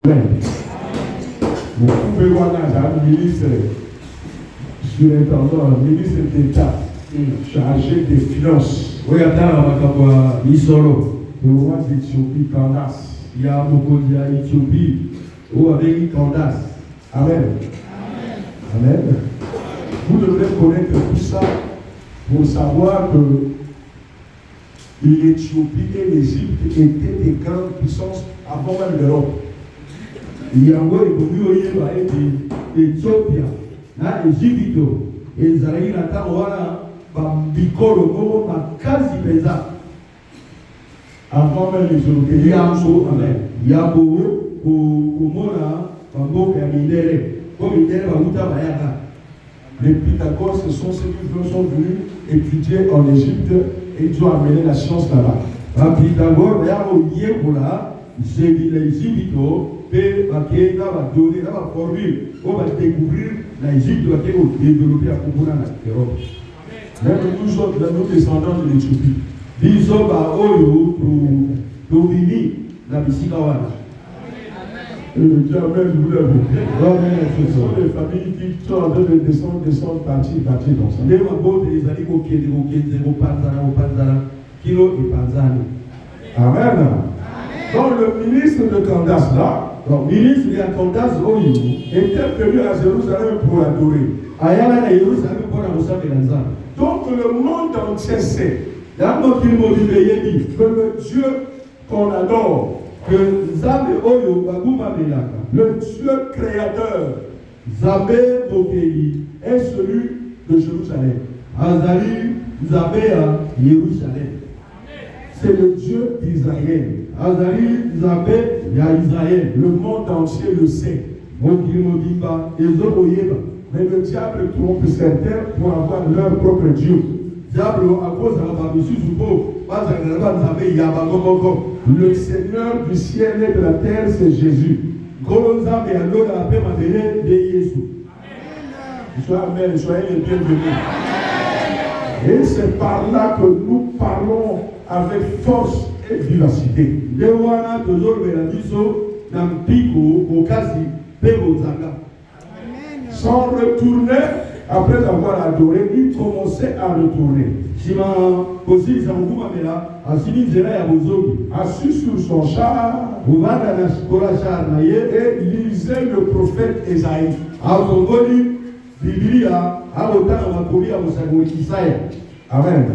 Vous pouvez voir un ministre, surintendant, ministre d'État, chargé des finances. Oui, attends, Misolo. Le roi d'Éthiopie, Candace. Il y a beaucoup d'Éthiopie. Ou avec Candace. Amen. Amen. Vous devrez connaître tout ça pour savoir que l'Éthiopie et l'Égypte étaient des grandes puissances avant même l'Europe. Il y a Éthiopie, Égypte, Israël, avant même les Européens. Il y a les Pythagore, ce sont ceux qui sont venus étudier en Égypte et ils ont amené la science là-bas. Pythagore, il y a l'Égypte, et va donner la formule, on va découvrir l'Égypte, va développer à l'Europe. Même nous autres, nous descendants de l'Éthiopie. Ils ont domini la Bissikawana. Dieu amène, vous l'avez. Ce sont les familles qui sont en train de descendre, partir dans ça. Les mabotes, les aliments qui kilo et panzani. Amen. Donc le ministre de Candace là, donc ministre de Candace était venu à Jérusalem pour l'adorer. Donc le monde entier sait que le Dieu qu'on adore, que Zambé Oyo le Dieu créateur, Zambé Mokeyi est celui de Jérusalem. Azali Zambé à Jérusalem. C'est le Dieu d'Israël. Azali Zambé à Israël. Le monde entier le sait. Mais le diable trompe certains pour avoir leur propre Dieu. Le Seigneur du ciel et de la terre, c'est Jésus. Soyez les bienvenus. Et c'est par là que nous parlons avec force et vivacité. Sans retourner, après avoir adoré, il commençait à retourner. Assis sur son char, et lisait le prophète Ésaïe. Amen.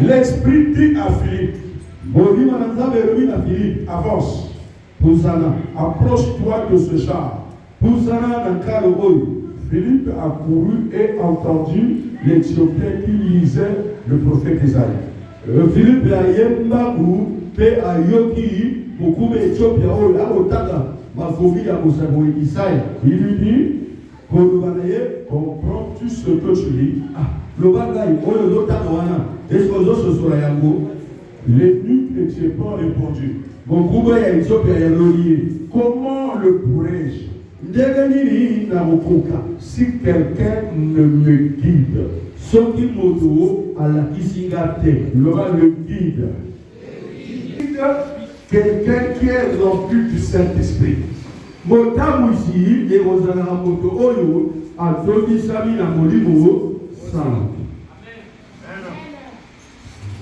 L'Esprit dit à Philippe, avance, approche-toi de ce char. Philippe a couru et entendu l'Éthiopien qui lisait le prophète Ésaïe. Philippe a yembaku pe ayoki beaucoup Éthiopia o la otaka mafomi ya musabo Isaïe. Il lui dit, comprends-tu ce que tu lis? L'évêque éthiopien répondit, comment le pourrais-je si quelqu'un ne me guide? Le guide. Quelqu'un qui est rempli du Saint-Esprit.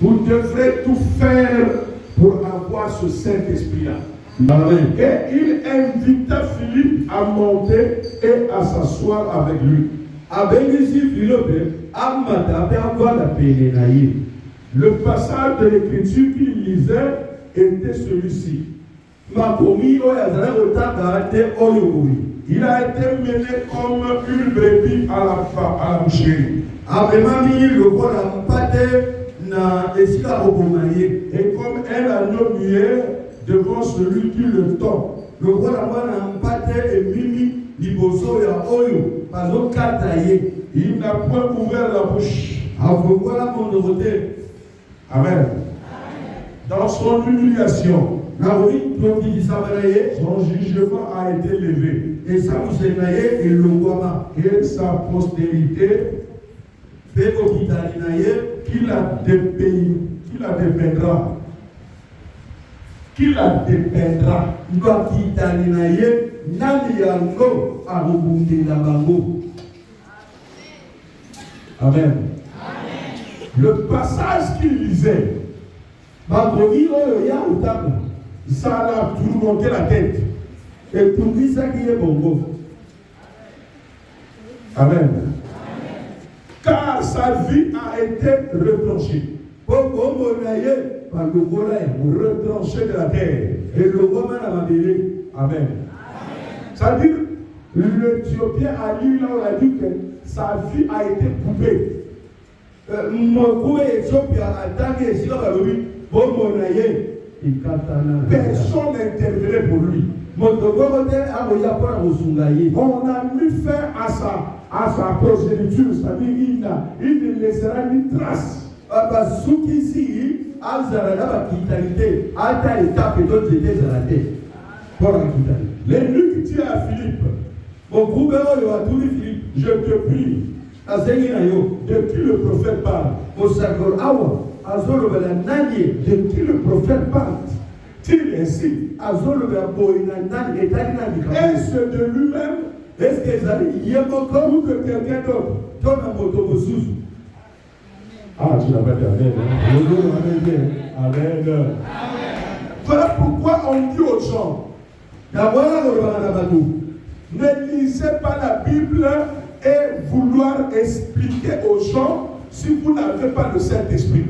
Vous devrez tout faire pour avoir ce Saint-Esprit-là. Et il invita Philippe à monter et à s'asseoir avec lui. Le passage de l'Écriture qu'il lisait était celui-ci. Il a été mené comme une brebis à la boucherie. Et comme un agneau muet devant celui qui le tord. Il n'a point ouvert la bouche. Amen. Dans son humiliation, son jugement a été levé. Et sa postérité qui la dépeindra. qui la dépeindra. Amen. Le passage qu'il lisait, ça l'a tourmenté la tête. Et tout ça qui est bon. Amen. Car sa vie a été retranchée. Retranchée de la terre. Amen. C'est-à-dire, l'Éthiopien a lu là, on a dit que sa vie a été coupée. Personne n'intervenait pour lui. On a mis fin à sa progéniture, c'est-à-dire il ne laissera ni trace. L'élu qui dit à Philippe, je te prie, de qui le prophète parle, de qui le prophète parle, dit ainsi, est-ce de lui-même, est-ce que ou de quelqu'un d'autre? Ah, tu l'as pas dit, amen. Amen. Voilà pourquoi on dit aux gens, ne lisez pas la Bible et vouloir expliquer aux gens si vous n'avez pas le Saint-Esprit.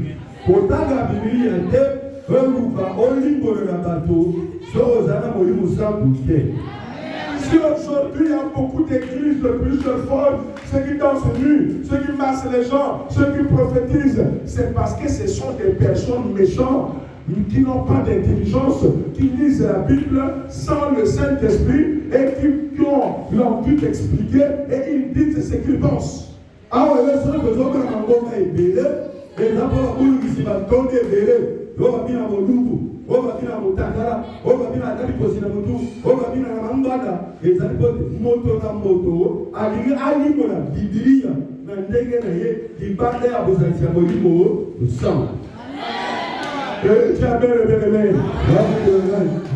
Si aujourd'hui il y a beaucoup d'églises de plusieurs formes, ceux qui dansent nus, ceux qui massent les gens, ceux qui prophétisent, c'est parce que ce sont des personnes méchantes qui n'ont pas d'intelligence, qui lisent la Bible sans le Saint-Esprit et qui l'ont pu expliquer et ils disent ce qu'ils pensent.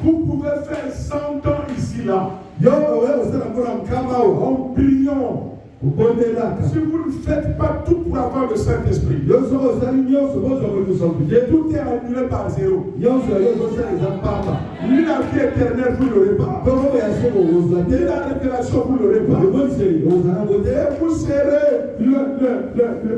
Vous pouvez faire 100 ans ici là en pliant. Si vous ne faites pas tout pour avoir le Saint-Esprit, tout est annulé par zéro. Ni la vie éternelle, vous ne l'aurez pas. Ni la révélation, vous ne l'aurez pas. Et vous serez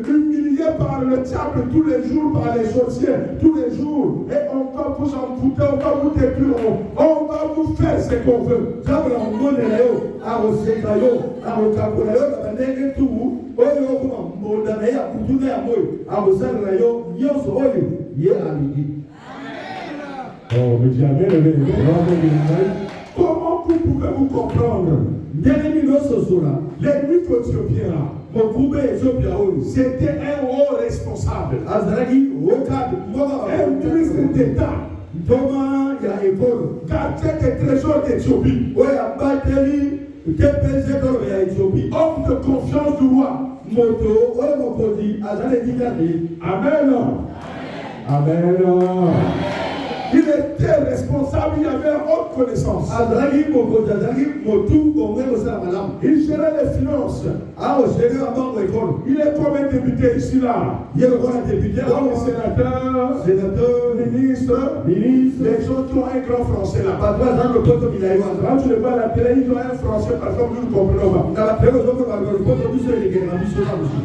humilié par le diable tous les jours, par les sorciers, tous les jours. Et on va vous embouter, on va vous détruire, on va vous faire ce qu'on veut. Oh, mais jamais comment vous pouvez vous comprendre? L'ennemi éthiopien, c'était un haut responsable, un ministre d'État, gardien des trésors d'Éthiopie, homme de confiance du roi. Amen. Amen. Il était responsable, il avait haute connaissance. Il gérait les finances. Il est comme un député ici là. Comme sénateur, ministre, les gens qui ont un grand français là. Quand tu le vois à la télé, ils ont un français parfois nous ne comprenons pas.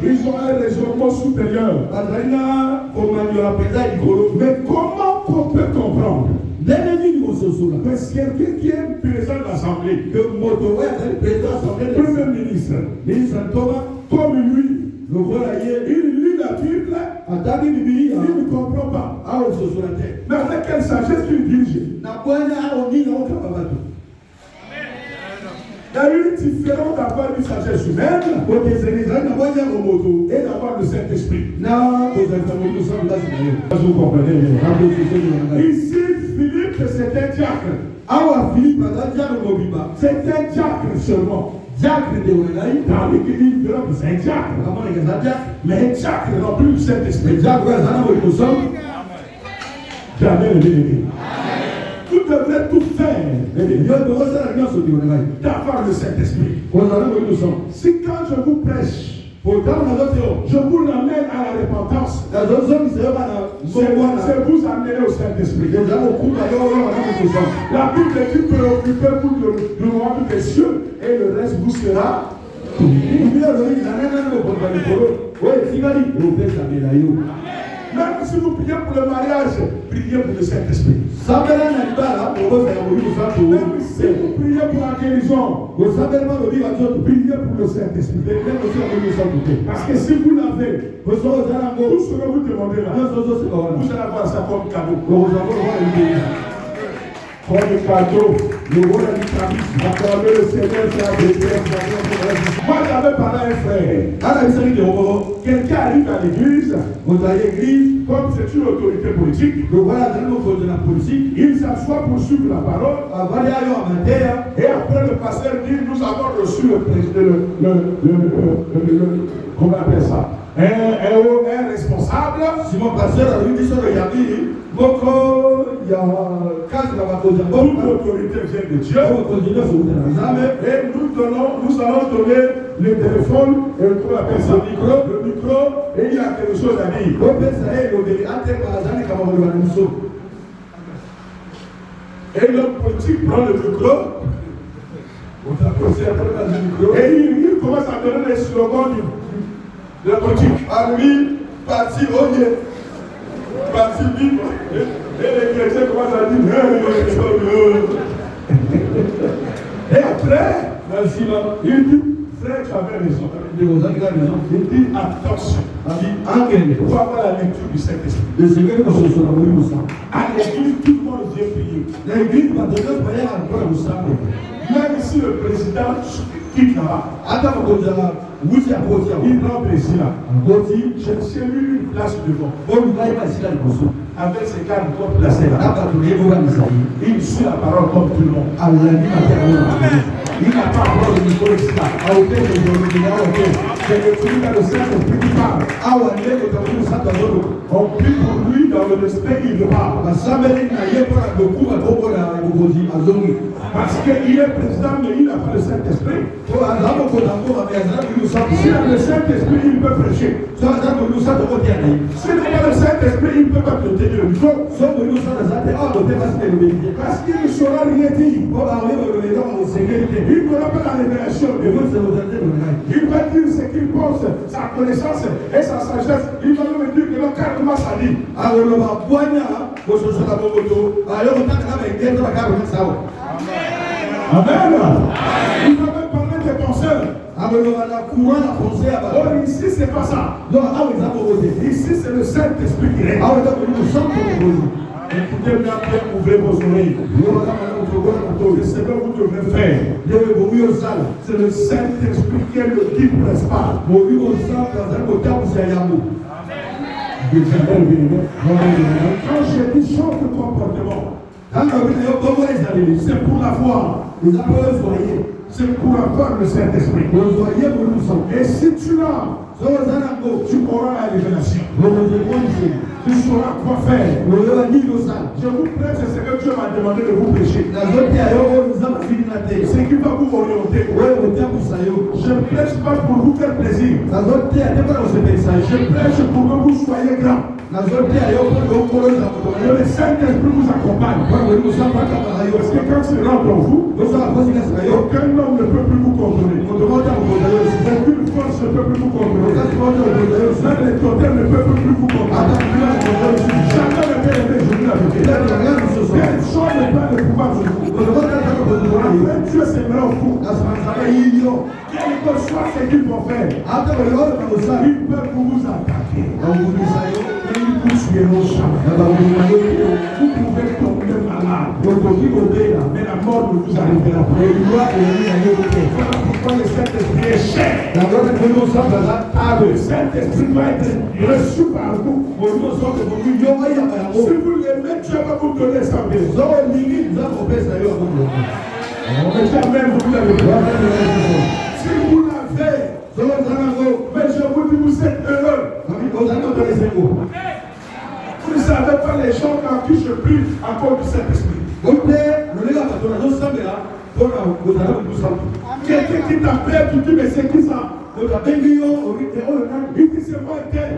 Ils ont un raisonnement supérieur. Mais comment on peut comprendre que c'est quelqu'un qui est président de l'Assemblée, Premier ministre, comme lui, il lit la Bible, il ne comprend pas. Mais avec quelle sagesse qu'il dirige? Il y a une différence d'avoir une sagesse humaine et d'avoir le Saint-Esprit. Vous comprenez? Ici, Philippe, c'est un diacre. C'est un diacre seulement. Dans l'église, c'est un diacre. Mais un diacre n'a plus le Saint-Esprit. Jamais le bien-aimé. devrez tout faire d'avoir le Saint-Esprit. Si quand je vous prêche, je vous l'amène à la repentance, c'est vous amener au Saint-Esprit. La Bible dit préoccupez-vous du royaume des cieux et le reste vous sera. Même si vous priez pour le mariage, priez pour le Saint-Esprit. Même si vous priez pour la guérison, priez pour le Saint-Esprit. Parce que si vous l'avez, tout ce que vous demandez là, vous allez avoir ça comme cadeau. Comme cadeau, le roi du service, accorder le Seigneur, c'est moi j'avais parlé à un frère. Quelqu'un arrive à l'église, comme c'est une autorité politique, il s'assoit pour suivre la parole, et après le pasteur dit, nous avons reçu le président, comment on appelle ça, un responsable. Si mon pasteur a lui dit sur le Yabi, toute l'autorité vient de Dieu. Et nous allons donner le téléphone, le micro, et il y a quelque chose à dire. Et l'homme politique prend le micro, et il commence à donner les slogans de la politique. Armi, parti, oye, parti, vite. Et les chrétiens commencent à dire et après, il dit, frère, tu avais raison. Il dit, attention. Pour avoir la lecture du Saint-Esprit. À l'église, tout le monde vient prier. Même si le président quitte là-bas, il rend plaisir là. J'ai lu une place devant. Avec ses gardes comme placés là. Il suit la parole comme tout le monde. Amen. Il n'a pas encore le micro ici là. C'est le Christ dans le Saint-Esprit qui parle. On prie pour lui dans le respect, il parle. Parce qu'il est président, mais il n'a pas le Saint-Esprit. S'il a le Saint-Esprit, il peut prêcher. S'il n'a pas le Saint-Esprit, il ne peut pas te tenir le micro. Parce qu'il ne saura rien dire. Il n'aura pas la révélation. Il va dire ce qu'il pense, sa connaissance et sa sagesse. Il va nous dire que le carrément ça dit. Amen. Il va même parler des penseurs. Oh, ici, c'est pas ça. Ici, c'est le Saint-Esprit qui règne. Écoutez bien, ouvrez vos oreilles. Ce que vous devez faire, c'est le Saint-Esprit qui est le guide principal. Quand je dis change de comportement, c'est pour l'avoir. C'est pour avoir le Saint-Esprit. Et si tu l'as, tu auras la révélation. Tu sauras quoi faire. Je vous prêche ce que Dieu m'a demandé de vous prêcher. Ce qui va vous orienter. Je ne prêche pas pour vous faire plaisir. Je prêche pour que vous soyez grands. Que le Saint-Esprit vous accompagne. Parce que quand c'est rentre en vous, aucun homme ne peut plus vous contrôler. Aucune force ne peut plus vous contrôler. Même les totems ne peuvent plus vous contrôler. Chacun ne peut aimer Jésus avec vous. Personne ne peut le pouvoir sur vous. Après Dieu s'aimera en vous. Quel que soit ce qu'ils vont faire, ils peuvent vous attaquer. Ils vous suivront jamais. Vous pouvez tomber malade. Mais la mort ne vous arrivera pas. Voilà pourquoi le Saint-Esprit est cher. Le Saint-Esprit doit être reçu par vous. Si vous l'aimez, Dieu va vous donner sa maison. Mais jamais vous l'avez pas. Si vous l'avez, mais je vous dis, vous êtes heureux. Vous ne savez pas les gens en qui je prie à cause du Saint-Esprit. Quelqu'un qui t'appelle, tu dis, mais c'est qui ça? Il dit, c'est moi, tel.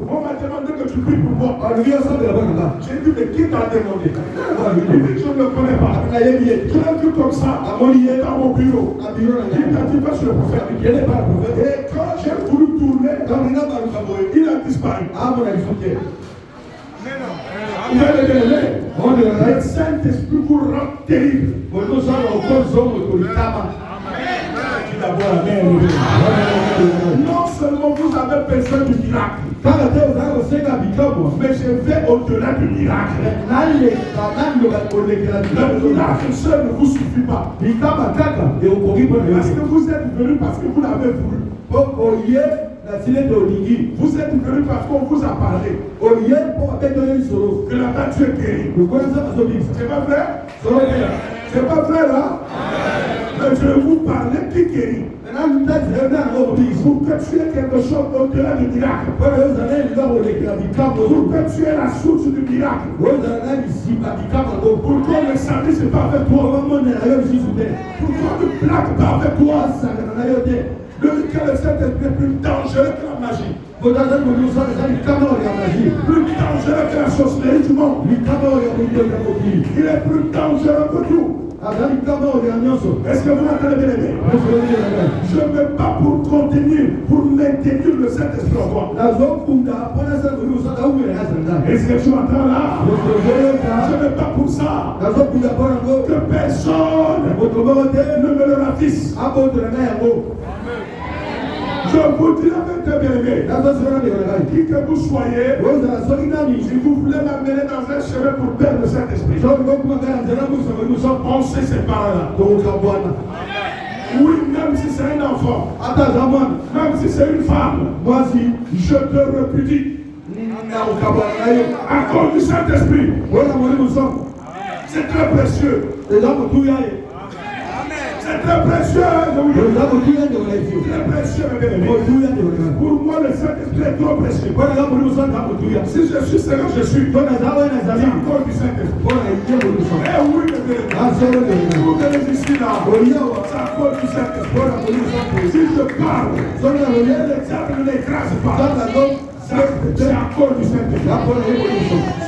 On m'a demandé que tu pries pour moi. J'ai dit, mais qui t'a demandé? Il dit, je ne le connais pas. Je l'ai vu comme ça. Il est dans mon bureau. Il t'a dit, pas sur le prophète. Et quand j'ai voulu tourner, il a disparu. Le Saint-Esprit vous rend terrible. Non seulement vous avez besoin du miracle, mais je vais au-delà du miracle. Le miracle seul ne vous suffit pas. Parce que vous êtes venu parce que vous l'avez voulu. Vous êtes venu parce qu'on vous a parlé. Que là-bas tu es guéri. C'est pas vrai? C'est pas vrai là? Mais je vais vous parler qui guérit. Pour que tu aies quelque chose au-delà du miracle. Pour que tu aies la source du miracle. Pour que le salut c'est pas avec toi. Pour que le plaque pas avec toi. Le Saint-Esprit est plus dangereux que la magie. Plus dangereux que la sorcellerie du monde. Il est plus dangereux que tout. Est-ce que vous m'entendez bien aimé? Je ne veux pas pour contenir, pour maintenir le Saint-Esprit en toi. Est-ce que tu m'entends là? Je ne veux pas pour ça que personne ne me le ratisse. Je vous dis la vérité, bien-aimé. Qui que vous soyez, si vous voulez m'amener dans un chemin pour perdre le Saint-Esprit, on se sépare là. Oui, même si c'est un enfant, même si c'est une femme, je te répudie. À cause du Saint-Esprit, c'est très précieux. C'est très précieux. Très précieux, mes bien-aimés. Pour moi, le Saint-Esprit est trop précieux. Si je suis ce que je suis, c'est à cause du Saint-Esprit. Eh oui, mes bien-aimés. Vous venez ici là, c'est à cause du Saint-Esprit. Si je parle, le diable ne l'écrase pas. C'est à cause du Saint-Esprit.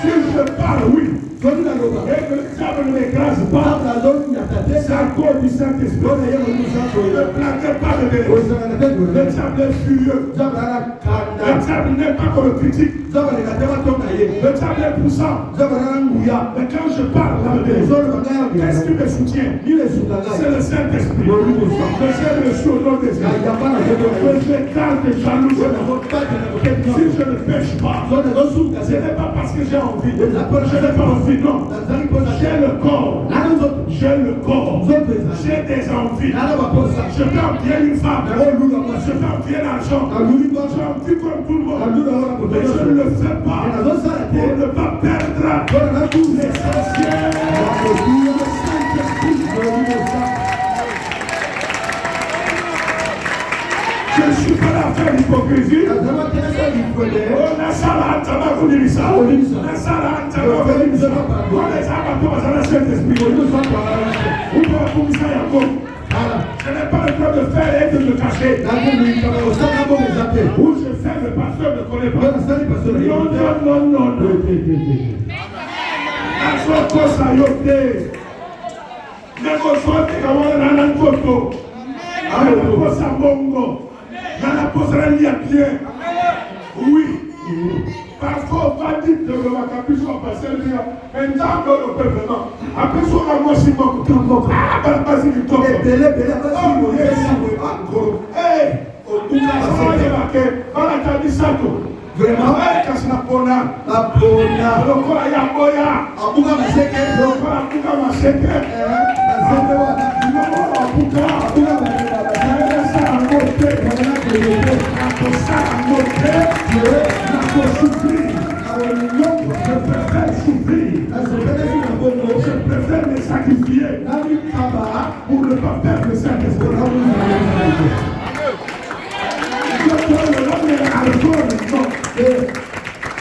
Si je parle, oui. Et que le diable ne m'écrase pas, c'est à cause du Saint-Esprit. Ne plaquez pas le bénéfice. Le diable est furieux. Le diable n'est pas qu'on le critique. Le diable est puissant. Mais quand je parle, qu'est-ce qui me soutient? C'est le Saint-Esprit. Je sais le suis au nom des yeux. Je garde des jaloux. Si je ne pêche pas, ce n'est pas parce que j'ai envie. Je n'ai pas envie. Non, j'ai le corps, j'ai des envies, je peux envier une femme, je peux envier l'argent, j'ai envie comme tout le monde, mais je ne le fais pas pour ne pas perdre l'essentiel. Je ne suis pas là à faire l'hypocrisie. On a ça là, on je n'ai pas le droit de faire et de me cacher. Où je fais, le pasteur ne connaît pas. Non. Oui. Parfois, on va dire que le capuchon va passer le mien. Maintenant, on le peut vraiment. Après, on va voir si mon camp. Ah, vas-y, du temps. Vraiment, kasina apona. Lokola ya boya. Abuka maseke. Lokola abuka maseke. Je préfère me sacrifier pour ne pas perdre le Saint-Esprit.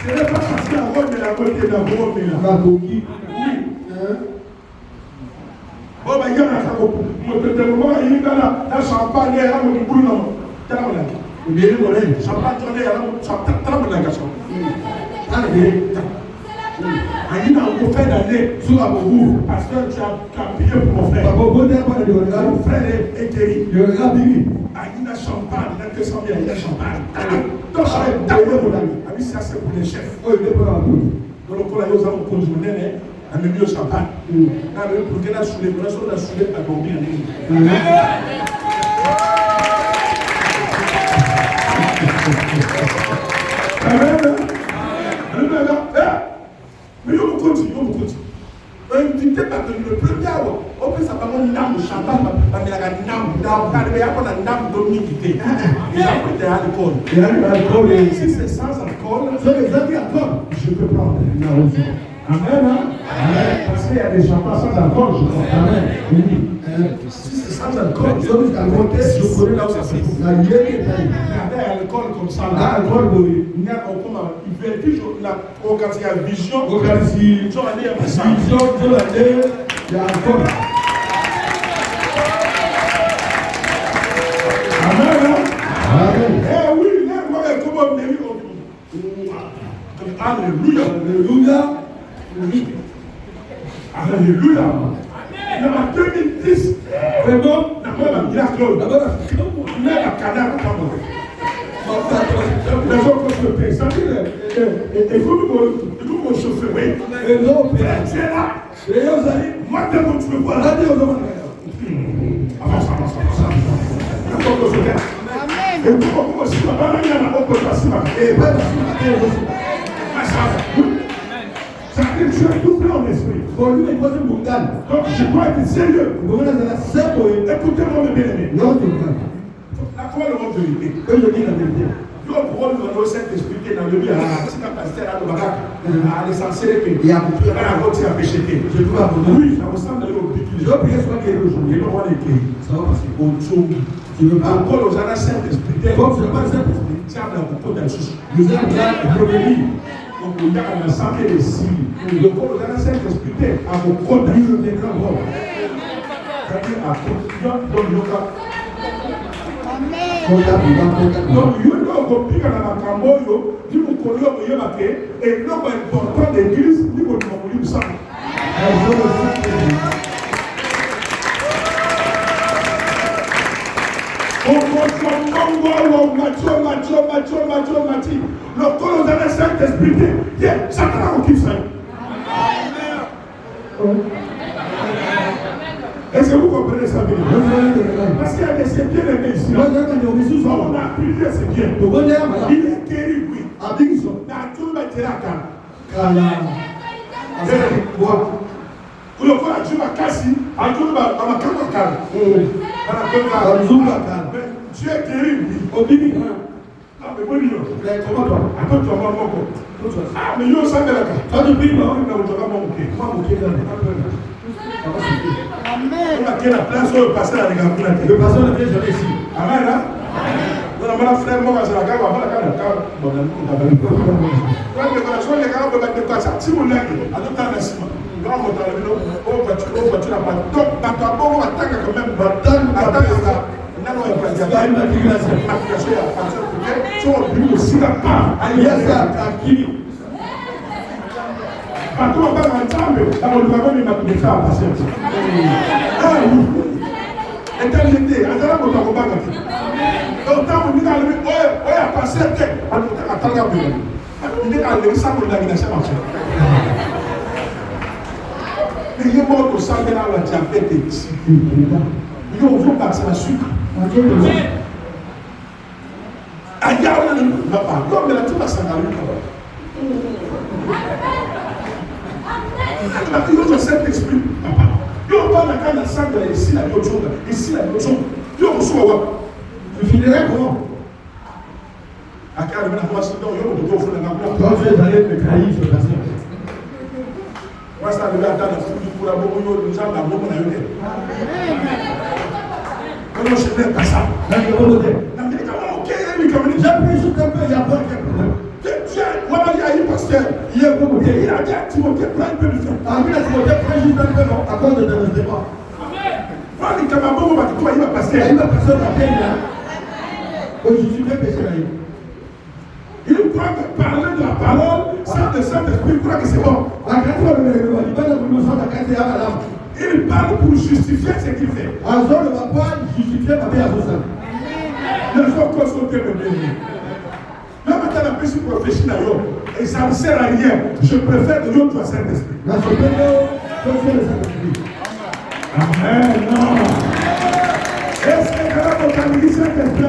Ce n'est pas parce que la robe est la beauté de la robe. Bon, ben, il y en a Pasteur, tu as prié pour mon frère. Mon frère est guéri. Il a champagne, il a 200 000, il a champagne. Donc, ça c'est pour les chefs. Dans le cas, ils ont conjoint, on a mis le champagne. Pour qu'il a soulé, pour qu'il a soulé à dormir. Amen. Mais on continue. Invité par le premier hour, on peut savoir mon âme champagne, mais il y a une âme, Dominique. Il a pris l'alcool. Si c'est sans alcool, je peux prendre. Amen. Parce qu'il y a des champagnes sans alcool, je crois. Amen. Si c'est sans alcool, je connais là où ça se trouve. Il y avait alcool comme ça. Il y a quand il y a vision, il y a alcool. Amen. Eh oui, alléluia. Alléluia. Il y a 2010. Vraiment, il y a Claude. Il y a cadavre. Les autres se paient. Ça veut dire, et vous me chauffez, oui. Et non, c'est là. Et vous allez, moi, tu veux voir. Avance. Et vous aussi, ma maman, il y a un autre passé. Et pas de ça veut dire que tu es doublé en esprit. Donc, je dois être sérieux. Écoutez-moi, mes bien-aimés. La parole de votre vérité. Que je dis la vérité. Yo pour nous dans cette expliquer dans le bien à pasteur à Baga à l'essentiel que il y a beaucoup à côté à péché. Je peux pas oui, ça ressemble à l'autre. Je veux prier soit que aujourd'hui, on va les que ça va passer au chou. Tu veux pas encore aux gens saint esprit. Comme je pas saint esprit, ça va beaucoup de choses. Nous avons là le premier. Donc il y a un santé des signes. Le corps aux gens saint esprit à vos conduire des grands hommes. C'est-à-dire à donc donc, il y a un copie dans la Camboyo, qui vous connaît, et l'homme important de l'église, qui vous connaît, ça. Le corps dans le Saint-Esprit, ça va qui fait. Est-ce que vous comprenez ça bien? Parce qu'il y a des bien aimés ici. On a prié, c'est bien. Il est guéri, oui. Tout le monde est là. Vous le voyez, Dieu m'a cassé. Dieu m'a Dieu est guéri, oui. Ah, mais bon, comment toi? Attends, tu vas voir mon corps. Ah, mais il y a un sang de la carte. Toi, tu pries, mais on va mon bouquet. Amen. On a la place où le pasteur a regardé. Le pasteur ne vient jamais ici. Amen. On a mon frère, moi, c'est la gamme, on va la gamme. Bon, on a mis le gars, on va mettre le cas. Si vous l'avez, à tout temps, merci. Grand mot dans le vélo, on va tuer la patte. Donc, dans ta bombe, on attaque quand même. Attaque ça. Il y a une application. L'application est à partir de là. Si on brûle aussi la part, il y a ça à qui. Quand on va ensemble, on va même mettre ça à passer. Ah oui. Éternité, on va mettre ça à passer. Donc, quand on dit à lui, on a passé, on va il est allé ça pour l'organisation marché. Mais il y a mort au sang de la diabète et il y a un passer la sucre. Aïe, on a le papa. L'homme de la tuba s'en a eu. Il y a un Saint-Esprit. Il y a un peu de sang de ici, la yochonga. Ici, la yochonga. Il y a un soin. Je finirai comment? À quand il y a un moisson, il y a un peu de quand je vais aller me trahir, je passe. Moi, ça devait attendre pour la bombe, nous avons la bombe à l'unité. Non, je ne fais pas ça. J'ai pris juste un peu, il y a pas de problème. Voilà, il y a eu pasteur. Il a dit à Timothée, prends un peu de temps. Ah oui, à Timothée, prends juste un peu, non, à cause de tes débats. Il croit que parler de la parole sans le Saint-Esprit, il croit que c'est bon. Il parle pour justifier ce qu'il fait. Les gens consultent le bien. Même quand la personne prophétie, et ça ne sert à rien. Je préfère que l'autre soit Saint-Esprit. Amen. Non. Est-ce que quand on t'a dit Saint-Esprit,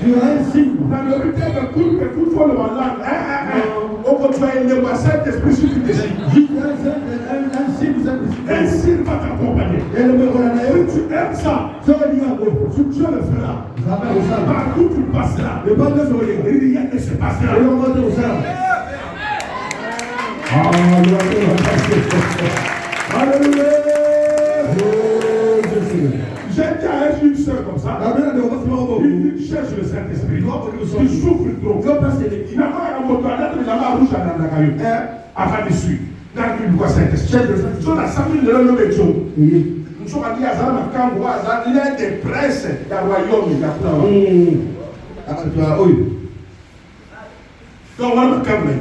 tu as un signe. Dans le rituel de tout le monde, on peut le Saint-Esprit sur tu décides. Un signe va t'accompagner. Si tu aimes ça, tu le feras. Partout tu passeras. Rien ne se passera. Alléluia. J'ai dit à une soeur comme ça, il cherche le Saint-Esprit, il souffre trop. Il n'a pas un mot, il a rouge à Nandakayo, avant de suivre. Dans le Saint-Esprit. Sur la famille de l'homme de Dieu. Nous sommes allés à Zama Kamboua, l'un des princes du royaume de donc, on va le calmer.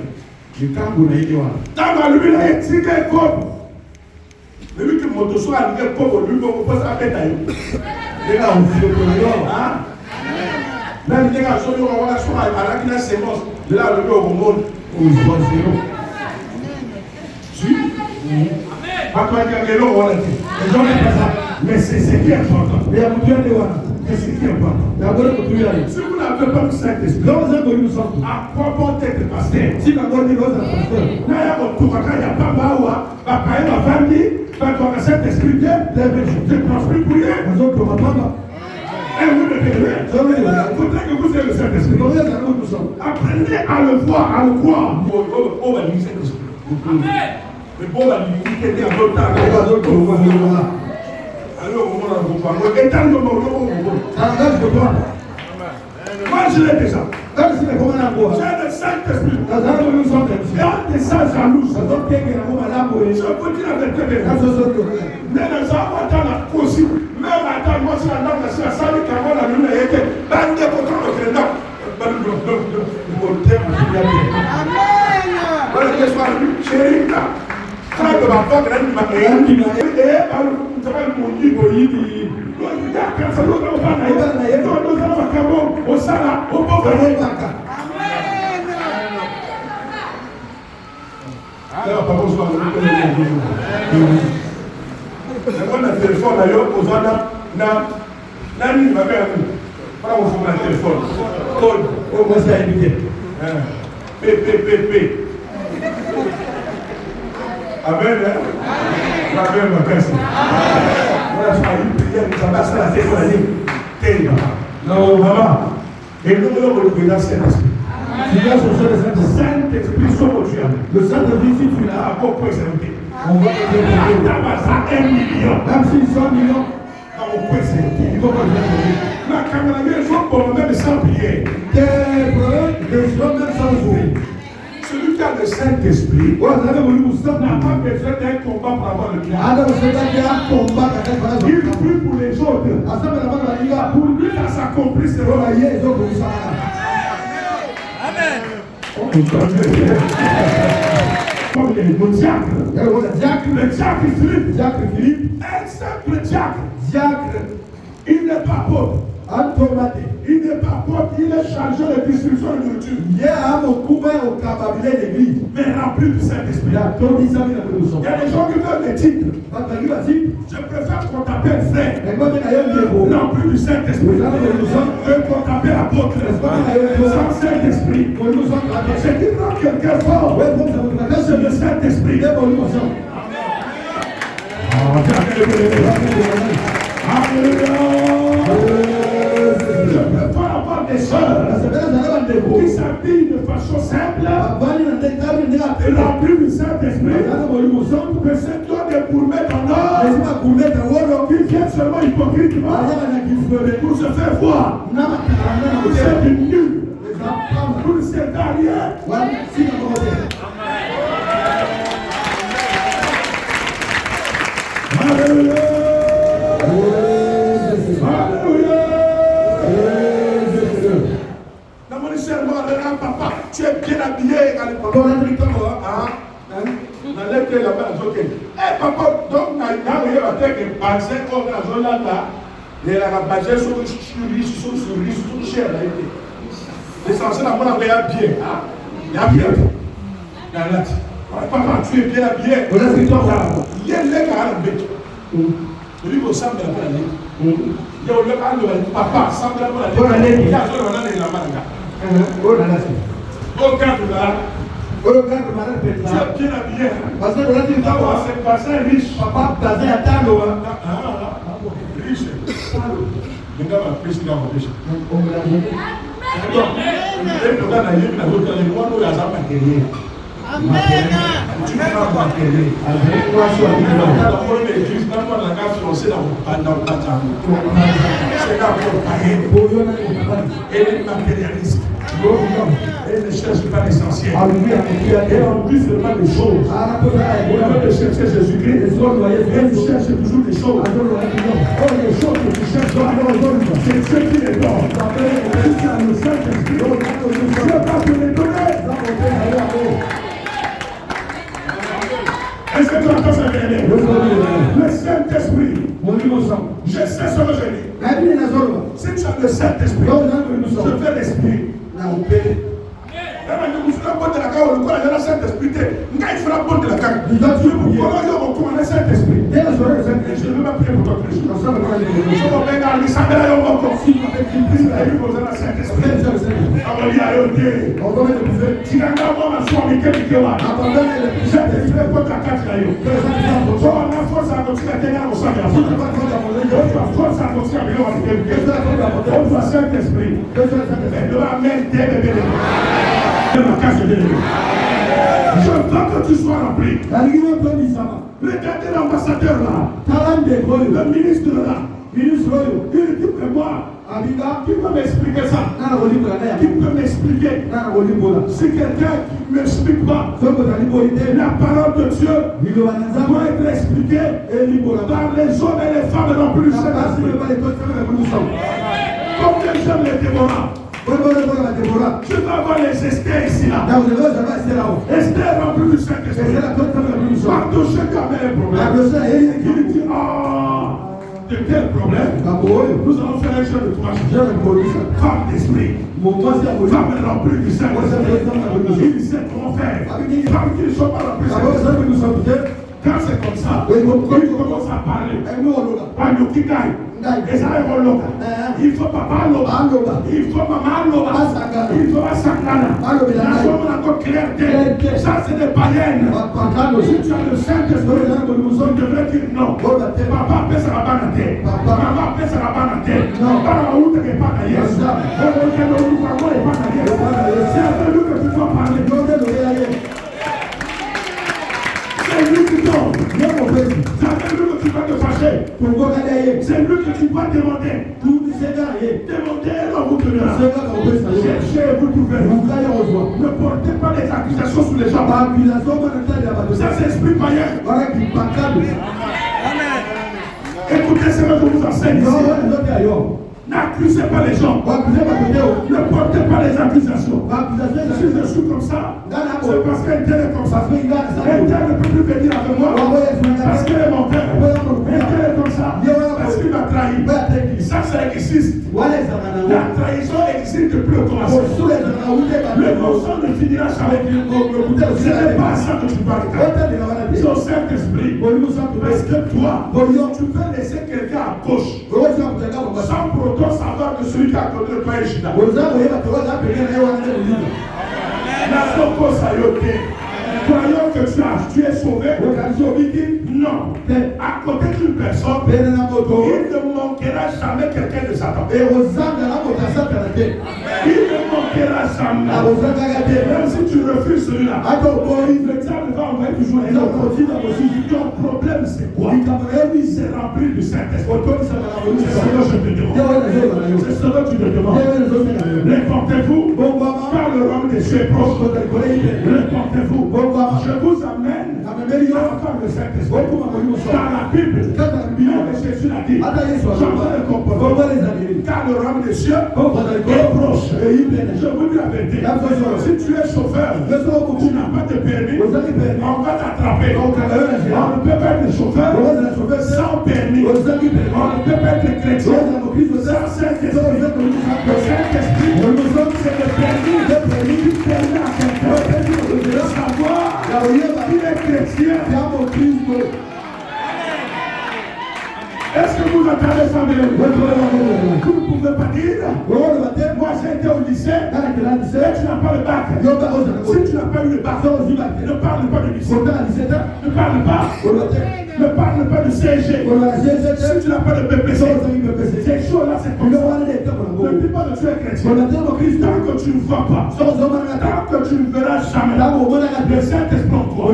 Le Kamboua, il est là. Dans lui, il a été comme. Mais lui qui monte soit arrivé pauvre, lui, on peut pas s'appeler d'ailleurs. Les gars, on dit le hein? Même les gars, on va la soirée, à la classe sémence, de là, le lieu au monde, on se voit zéro. Si? Pas toi qui a gagné, on va la dire. Mais c'est ce qui est important. C'est ce qui est important. Si vous n'avez pas le Saint-Esprit, à quoi bon être pasteur? Si vous n'avez pas le pasteur, il n'y a pas de quand on a cet esprit de transmis pour rien. Et vous ne devez rien. Il faudrait que vous ayez le Saint-Esprit. Apprenez à le voir, à le croire. On va lui Saint-Esprit. Mais bon, on va lui dire à notre temps. Alors, on va vous parler. Et dans le moment, moi, je l'ai déjà. J'ai le Saint-Esprit. Il y a des saints jaloux. Je vous dis la vérité. Mais les gens vont dans la aussi. Même à moi, si la dame a sali quand la lune a été. Amen. On a téléphone d'ailleurs, on a téléphone. Code, on va s'inviter. P. Amen. Amen, ma personne. Voilà, je vais prier, ça passe la tête pour la ligne. Non, maman. Et nous, on va le prier dans Saint-Esprit. Si tu as son Saint-Esprit, son Dieu. Le Saint-Esprit, si tu l'as, à quoi point c'est noté? On va te dire 1 million. Même s'ils sont millions, on peut s'aider. Il faut pas le faire. La caméra, les gens pour même sans prier. Des gens même sans jouer. Celui qui a le Saint-Esprit n'a pas besoin d'un combat pour avoir le bien. Il prie pour les autres. Pour lui, ça s'accomplit, c'est vrai. Amen. Comme le diacre. Le diacre Philippe. Un simple diacre. Il n'est pas pauvre. Il n'est pas pauvre, il est chargé de distribution de nourriture. Mais rempli du Saint-Esprit. Il y a des gens qui veulent des titres. Je préfère qu'on t'appelle frère. Rempli du Saint-Esprit. Que qu'on t'appelle apôtre. Sans Saint-Esprit. Ce qui rend quelqu'un fort, c'est le Saint-Esprit. Je préfère avoir des sœurs qui s'habillent de façon simple, remplis du Saint-Esprit, que c'est toi des gourmets en or, qui viennent seulement hypocritement pour se faire voir. C'est du nul, pour se derrière. commissaire, papa, tu es bien habillé. Na lettre là-bas, ok. Eh papa, donc na eu até que passé comme la zone là, et la basée sur tout cher là. L'essentiel à mon avis, il y a bien. Il y a bien. Papa, tu es bien habillé. Il y a les gars à la bête. Lui, il semble la bonne année. Il y a le gars de papa, semble la bonne année. Il y a le gars de la manga. Au cadre là. Tu es bien habillé. Parce que c'est passé riche. Papa, basé à Talo. Riche. Le gars va président de riche. Amen. Tu n'as pas marqué. Elle est matérialiste. Elle ne cherche pas l'essentiel. Elle envie seulement des choses. Au lieu de chercher Jésus-Christ, elle cherche toujours des choses. Oh, les choses que tu cherches, c'est ce qui les donne. Si tu as le Saint-Esprit, Dieu va te les donner. Est-ce que tu entends ça bien? Le Saint-Esprit. Je sais ce que je dis. Si tu as le Saint-Esprit, je fais l'Esprit. Je fera bonne de la carte, le Saint-Esprit. Il fera bonne de la carte. Comment il va le Saint-Esprit? Je ne veux pas prier pour toi. Je ne veux pas je veux que tu sois rempli. Regardez l'ambassadeur là, le ministre là, il dit que moi, qui peut m'expliquer ça? Qui peut m'expliquer? Si quelqu'un ne m'explique pas la parole de Dieu doit être expliquée par les hommes et les femmes non plus. Combien j'aime les Déborah? Tu vas voir les Esther ici là. Esther remplie du Saint-Esprit. Mardoché qui avait un problème. Il dit, de quel problème? Nous allons faire un jeu de 3 jours. Femme d'esprit. Femme remplie du Saint-Esprit. Il sait comment faire. Femme qui ne sont pas remplies du Saint-Esprit. Quand c'est comme ça, il commence à parler. Il faut papa loba, il faut maman loba, il faut Asakana. La chose encore clarté. Ça c'est des païennes. Si tu as le Saint-Esprit, nous on devrait dire non. Papa peut se rabanter. Maman peut se rabanter. Non, pas la route qui est pas d'ailleurs. C'est avec lui que tu dois parler. C'est lui qui donne. C'est avec lui que tu vas te fâcher. C'est lui que tu dois demander. Demandez et l'on vous donnera. Cherchez et vous trouverez. Ne portez pas les accusations sur les gens. Ça s'explique païen. Écoutez ce que je vous enseigne ici. N'accusez pas les gens. Ne portez pas les accusations. Si je suis comme ça, c'est parce qu'un tel est comme ça. Un tel ne peut plus venir avec moi parce qu'il est mon père. Un tel est comme ça parce qu'il m'a trahi. Ça, ça existe. La trahison existe depuis le commencement. Le mensonge ne finira jamais. Ce n'est pas ça que tu parles. C'est au Saint-Esprit. Parce que toi, tu peux laisser quelqu'un à gauche sans pour autant savoir que celui qui a connu le pain est Judas. La Soko Sayoté. Croyant que tu es sauvé, non. À côté d'une personne, il ne manquera jamais quelqu'un de Satan. Il ne manquera jamais. Même si tu refuses celui-là, le diable va envoyer toujours un autre. Ton problème c'est quoi? C'est rempli du Saint-Esprit. C'est ce que je te demande. C'est ce que tu te demandes. Réportez-vous car le royaume des cieux est proche. Réportez-vous. Je vous amène encore le Saint-Esprit. Dans la Bible, Jésus l'a dit, changez le comportement, car le royaume des cieux est proche. Je vous dis la vérité, si tu es chauffeur, tu n'as pas de permis, on va t'attraper. On ne peut pas être chauffeur sans permis. On ne peut pas être chrétien sans Saint-Esprit. Le Saint-Esprit, c'est le permis qui permet à quelqu'un de savoir qu'il est chrétien. Est-ce que vous entendez ça bien? Vous ne pouvez pas dire, moi j'ai été au lycée, et tu n'as pas le bac. Si tu n'as pas eu le bac, ne parle pas du lycée. Ne parle pas du CG. Si tu n'as pas de BPC, ces choses-là c'est comme ça. Ne dis pas que tu es chrétien. Tant que tu ne vois pas, tant que tu ne verras jamais, le Saint-Esprit en toi.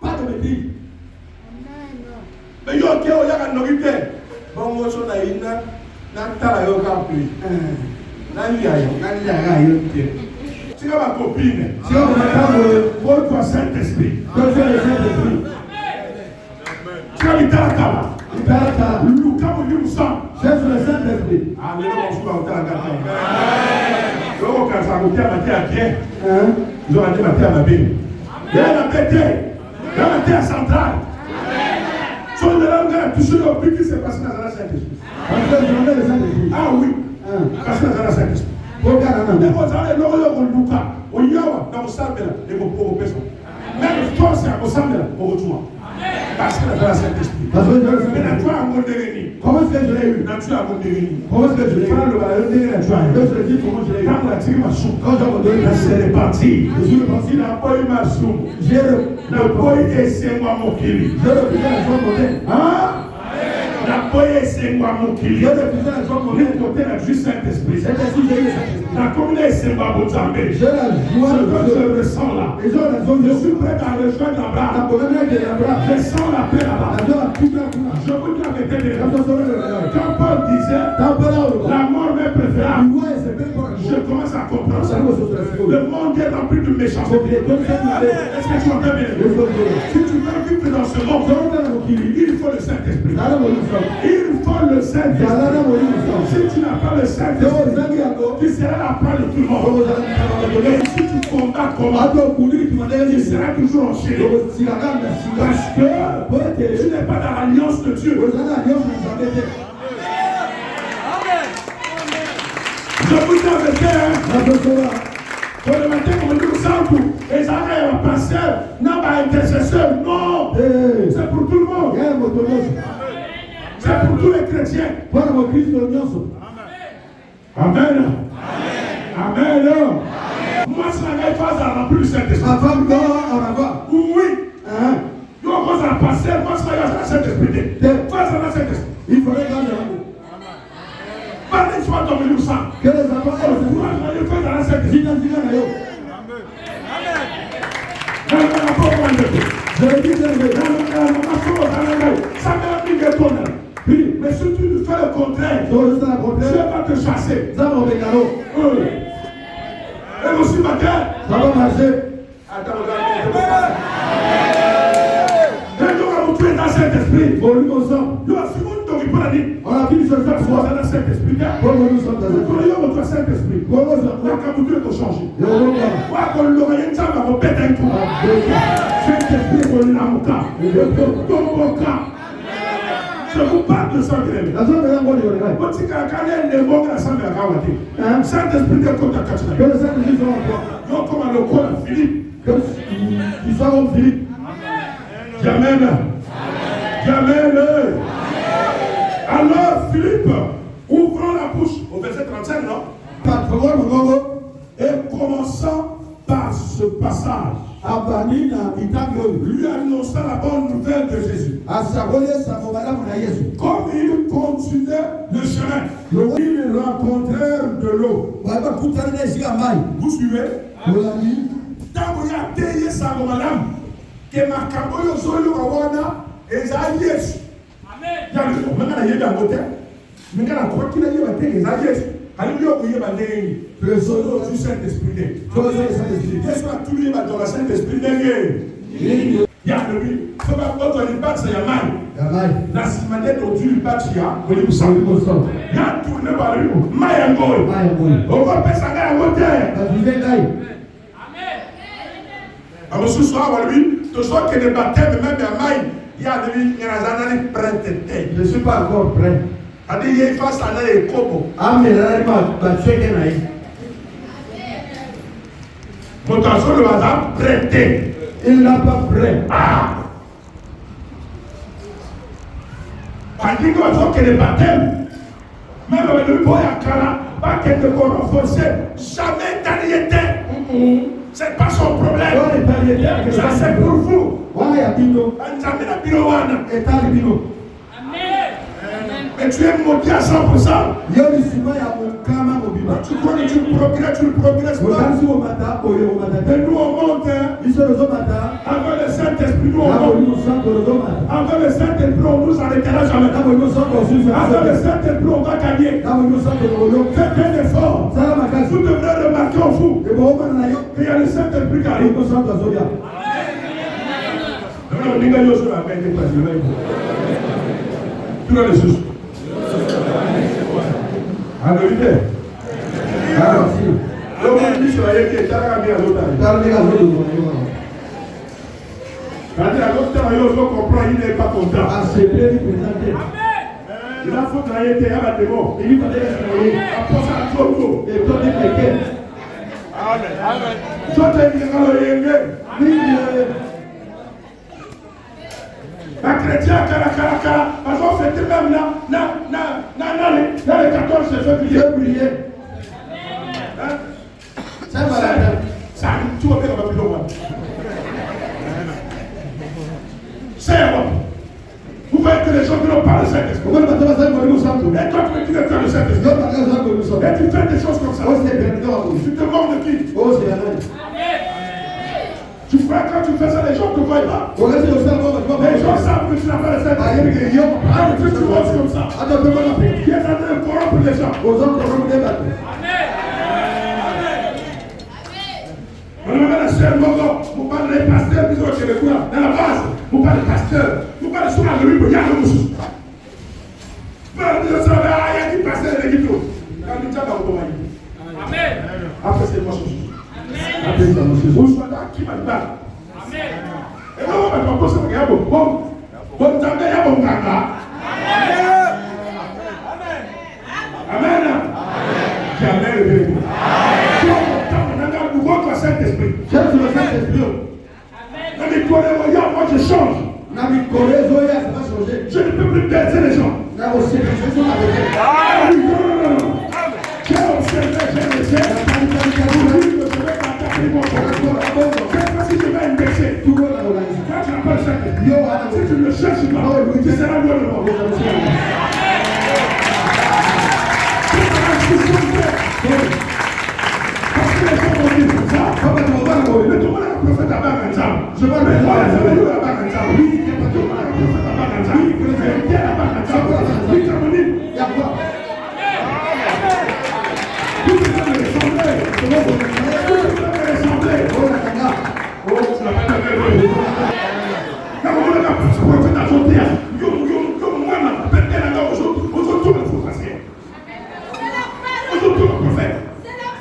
Pas de maîtrise. Mais yo ke o ya ka nogite bongo so na ina na tala yo ka pi na ya yo tu as ma copine tu as ma toi Saint-Esprit tu as l'Itala Luka mo yu sang Jésus le Saint-Esprit. Amen. On va donc ça vous tient à bien. Ils ont dit à ma Bible. Il y a la tête, il y a la terre centrale. Sur le langue, toucher le but qui s'est passé dans la Saint-Esprit. Ah oui. Parce que dans la Saint-Esprit. Regarde, vous allez l'oreille au Luka, au Yawa, dans le Sambela, et vos pauvres personnes. Même toi, c'est au Sambela, au retour. Parce que dans la Saint-Esprit. Mais la toi, à mon déréni. Comment est-ce que je l'ai eu? La toi, à mon déréni. Comment est-ce que je l'ai eu? Quand la tiré ma soupe, quand j'ai donné la c'est réparti. Je suis reparti, la boy ma soupe. La boy et c'est moi mon kili. Je refusais la joie monnaie. Hein? La boy et c'est moi mon kili. Je refusais la joie monnaie. Le côté la juste Saint-Esprit. C'est ainsi que j'ai eu le Saint-Esprit. La commune c'est moi mon zambé. J'ai la joie de Dieu. Je ressens là. Et j'ai la joie de Je suis prêt à rejoindre la là-bas. colonne de l'Abraham. Je sens la paix là-bas. La joie toute la couleur. Je vous dis la vérité. Quand Quand Paul disait la mort m'est préférable, je commence à comprendre ça. Le monde est rempli de méchanceté. Est-ce que tu entends bien? Si tu veux vivre dans ce monde, il faut le Saint-Esprit. Il faut le Saint-Esprit. Si tu n'as pas le Saint-Esprit, tu seras la part de tout le monde. Et si tu combats, tu seras toujours enchaîné. Parce que tu n'es pas dans l'alliance de Dieu. Je vous dis la vérité, pour le matin, on me dit que et ça va passer, non, pas intercesseur, non, c'est pour tout le monde. C'est pour tous les chrétiens. Amen. Amen. Moi, c'est la même phase à remplir le Saint-Esprit. Oui. Il commence à passer, moi, c'est la Saint-Esprit. Face à la Saint-Esprit. Il faudrait gagner. Pas des fois dans le sang. Que les enfants dans la Saint-Esprit. Mais si tu fais le contraire, Dieu va te chasser. Et aussi matin, ça va marcher. Attends, regarde. Nous tuer dans cet esprit. Nous on a fini sur le fait dans cet esprit. nous sommes dans notre Saint-Esprit. La capitule est changée. Je vous parle de ça, Saint-Esprit de côté à Kachina. Que le Saint-Esprit soit en toi. Non, comme le corps de Philippe. Qu'il soit comme Philippe. Amen. Amen. Alors Philippe, ouvrant la bouche, au verset 35, non? Et commençant par ce passage, lui annonça la bonne nouvelle de Jésus. Comme il continuait le chemin, ils rencontrèrent de l'eau. Vous suivez? Tant qu'il y a payé sa madame, que ma caboyo zolo awana et Yesu. Amen. Il y a le moment où il y a un côté. Mais quand on croit qu'il y a des exagères, alléluia, il y a des le solo du Saint-Esprit. Qu'est-ce que tout le monde dans le Saint-Esprit derrière? Il y a lui. Il faut pas que tu battes, il y a mal. La simane dont tu battes, il y a. Il y a tourné par lui. Mayango. On va passer à la hauteur. Alors ce soir, lui, tout ça que les baptêmes, même à Maï, il y a des prêts. Je ne suis pas encore prêt. Il y a face à les cobo. Amen. Mon garçon, le hasard, prêté. Il n'a pas prêt. Ah! Tandis que les baptêmes, même avec le boy à Kala, pas qu'elle ne renforcer, jamais d'aliété. C'est pas son problème. Ça c'est pour vous. Et tu es maudit à 100%. Tu crois que tu progresses pas. Et nous on monte. Avec le Saint-Esprit, nous on monte. Avec le Saint-Esprit, on nous arrêtera jamais. Avec le Saint-Esprit, on va gagner. Faites un effort. Vous devrez remarquer au fou qu'il y a le Saint-Esprit qui arrive. Tu as les sous. Alléluia. Alors, si. Le ministre a été carrément à l'autre. Quand l'autre comprend, il n'est pas content. Il a faut travailler à la démon. Il va aller à poser à Toto. Et toi, tu es quelqu'un. Amen. Toi, tu es quelqu'un. Un chrétien, parce qu'on fait même dans les 14 février. Ça arrive, tout va bien, on va plus loin. C'est bon. Vous voyez que les gens qui n'ont pas le Saint-Esprit. Et toi, tu veux faire le Saint-Esprit. Et tu fais des choses comme ça. Tu te mords de qui? Tu feras quand tu fais ça, les gens ne te voient pas. Les gens savent que tu n'as pas le Saint-Esprit. Quand tu vois comme ça, qui est en train de corrompre les gens. On a la sœur Mogo, vous parlez des pasteurs, vous êtes chez dans la base, vous parlez des pasteurs, vous parlez sur la rue, il y a le moussou. Vous parlez de ça, il y a des pasteurs et des guitos. Quand tu as l'automatique. Amen. Après, c'est moi, je après, c'est moi, je suis là, qui m'a dit. Amen. Et là, on va passer à bon, bon, t'as bien, bon, ganga. Amen. Amen. Jamais le bébé. Votre Saint-Esprit. Cherche le Saint-Esprit. Moi je change. Je ne peux plus baiser les gens. Non. J'ai observé, j'ai laissé. Si je vais indexer, quand tu n'as pas le Saint-Esprit, si tu ne le cherches pas, tu seras loin de moi. Mais tout le monde a un prophète à Baganzam. Je vais le voir, je vais le voir à Baganzam. Oui, tout le monde a un prophète à Baganzam. Oui, il y a à Baganzam. Oui, Cameroun. Il y a quoi? Tout le monde est ressemblé. Tout le monde est ressemblé. Oh, ça va pas être quand on a un prophète à son terre, moi, je vais péter la main aux autres. Aux autres, il faut passer. Aux autres, le prophète.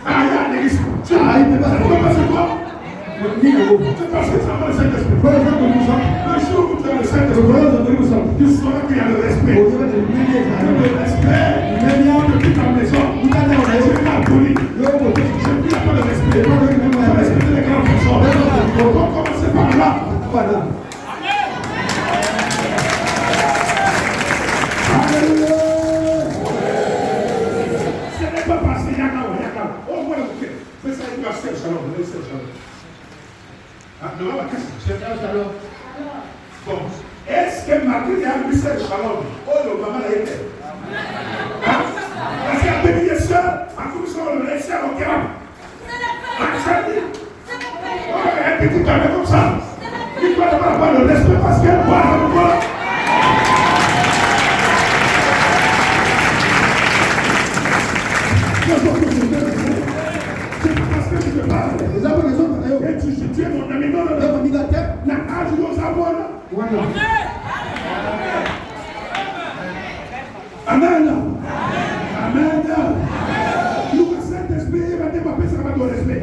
Ah, il y a des risques. Ça va passer quoi? C'est parce que ça va le Saint-Esprit. Le jour où tu as le Saint-Esprit, tu sauras qu'il y a le respect. Le respect, depuis ta maison, je n'ai pas poli. Je n'ai pas le respect. Je respecte les grandes personnes. On va commencer par là. Alléluia. Ce n'est pas parce qu'il y a qu'un. Oh, voilà, ok. Fais ça, il va faire shalom. Bon, est-ce que Marie a vu cette shalom? Oh, le maman l'a été. Parce qu'il y a béni les soeurs, en fonction de les soeurs au Kéram. Oh, un petit carré comme ça. Il doit avoir le respect parce qu'elle voit le corps. Amen. Amen. Nous, le Saint-Esprit, il va dire, ça va ton respect.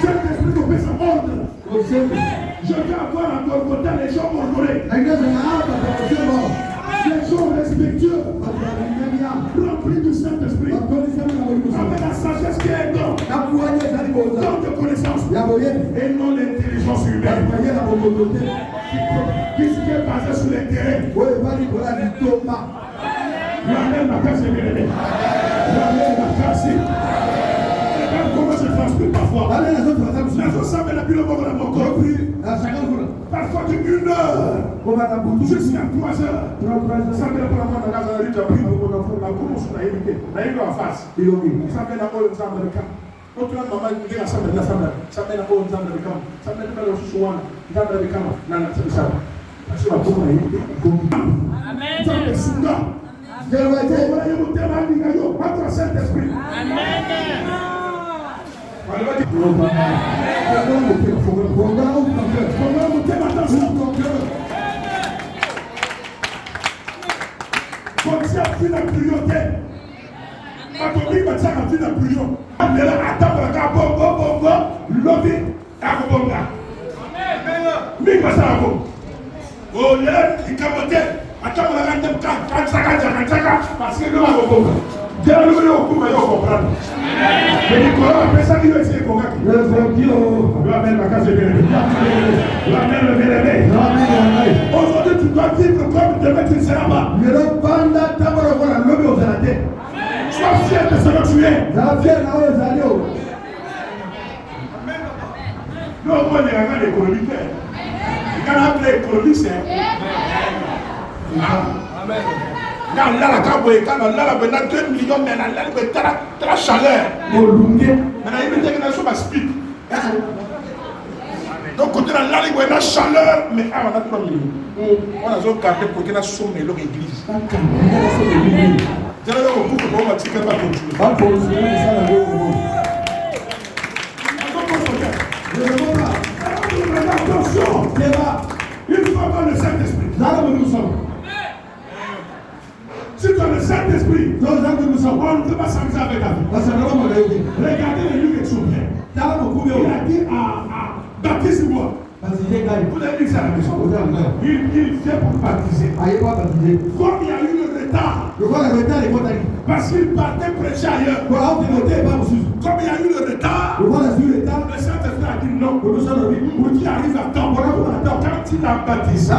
Saint-Esprit, tu fais son ordre. Je vais avoir à ton côté les gens honorés. Les gens respectueux. Remplis du Saint-Esprit. Avec la sagesse qui est don. Don de connaissance. Et non l'intelligence humaine. Qui est basé sur l'intérêt. L'amène ma casse est bien aimée. L'amène ma casse. Regarde comment je transpire parfois. La chose ça met la bulle au bord de la mort. Parfois de 1 heure jusqu'à 3 heures. Ça met la bulle au bord de la casa. La course n'a évité. La île en face. Ça met la bulle au bord de la casa. Quand tu as maman qui dit la salle de la salle, ça met la bulle au bord de la casa. Ça met la bulle au bord de la casa. Parce que la bulle n'a évité. Amen. Ça met Sunga. Votre Saint-Esprit. Parce que nous avons compris. Dieu nous a comprendre. Mais du coup, après ça, il va essayer de comprendre. L'amène ma case de bien-aimé. L'amène le bien-aimé. Aujourd'hui, tu dois vivre comme demain tu ne seras pas. Sois fier de ce que tu es. Nous, on voit les regards économiques. Quand on appelle l'économie, c'est. Amen. Quand la caboye, quand on a 2 millions, mais on a la chaleur. Maintenant, il me dit que nous sommes à speed. Donc, quand on a la chaleur, mais on a 3 millions. On a gardé pour que nous sommes dans l'église. Je vais vous dire que nous va continuer. Attention, il faut avoir le Saint-Esprit. Si tu as le Saint-Esprit, on ne peut pas s'amuser avec la vie. Regardez le lieu que tu viens. Il a dit à baptise-moi. Vous avez dit ça à la maison. Il vient pour baptiser. Comme il y a eu le retard. Parce qu'il partait prêcher ailleurs. Comme il y a eu le retard, le Saint-Esprit a dit non. Pour qu'il arrive à temps. Quand il a baptisé,